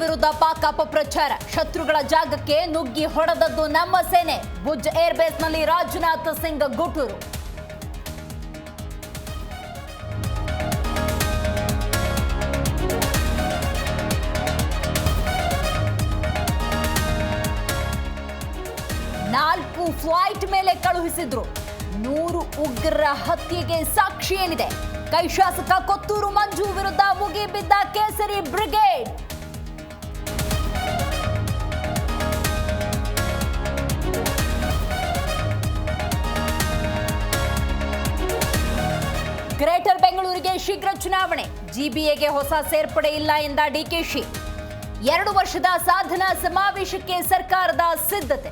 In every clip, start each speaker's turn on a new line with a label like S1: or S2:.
S1: ವಿರುದ್ಧ ಪಾಕ್ ಅಪಪ್ರಚಾರ. ಶತ್ರುಗಳ ಜಾಗಕ್ಕೆ ನುಗ್ಗಿ ಹೊಡೆದದ್ದು ನಮ್ಮ ಸೇನೆ. ಭುಜ್ ಏರ್ಬೇಸ್ನಲ್ಲಿ ರಾಜನಾಥ್ ಸಿಂಗ್ ಗುಟೂರು. ನಾಲ್ಕು ಫ್ಲೈಟ್ ಮೇಲೆ ಕಳುಹಿಸಿದ್ರು. 100 ಉಗ್ರರ ಹತ್ಯೆಗೆ ಸಾಕ್ಷಿ ಏನಿದೆ? ಕೈ ಶಾಸಕ ಕೊತ್ತೂರು ಮಂಜು ವಿರುದ್ಧ ಮುಗಿಬಿದ್ದ ಕೇಸರಿ ಬ್ರಿಗೇಡ್. ಗ್ರೇಟರ್ ಬೆಂಗಳೂರಿಗೆ ಶೀಘ್ರ ಚುನಾವಣೆ. ಜಿಬಿಎಗೆ ಹೊಸ ಸೇರ್ಪಡೆ ಇಲ್ಲ ಎಂದ ಡಿಕೆಶಿ. 2 ವರ್ಷದ ಸಾಧನಾ ಸಮಾವೇಶಕ್ಕೆ ಸರ್ಕಾರದ ಸಿದ್ಧತೆ.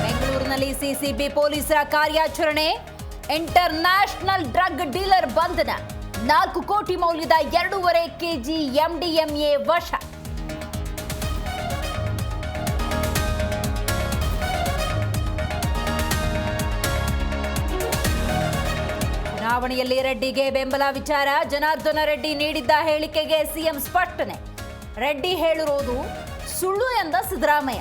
S1: ಬೆಂಗಳೂರಿನಲ್ಲಿ ಸಿಸಿಬಿ ಪೊಲೀಸರ ಕಾರ್ಯಾಚರಣೆ. ಇಂಟರ್ ನ್ಯಾಷನಲ್ ಡ್ರಗ್ ಡೀಲರ್ ಬಂಧನ. 4 ಕೋಟಿ ಮೌಲ್ಯದ 2.5 ಕೆಜಿ ಎಂಡಿಎಂಎ ವಶ. ಚುನಾವಣೆಯಲ್ಲಿ ರೆಡ್ಡಿಗೆ ಬೆಂಬಲ ವಿಚಾರ. ಜನಾರ್ದನ ರೆಡ್ಡಿ ನೀಡಿದ್ದ ಹೇಳಿಕೆಗೆ ಸಿಎಂ ಸ್ಪಷ್ಟನೆ. ರೆಡ್ಡಿ ಹೇಳಿರೋದು ಸುಳ್ಳು ಎಂದ ಸಿದ್ದರಾಮಯ್ಯ.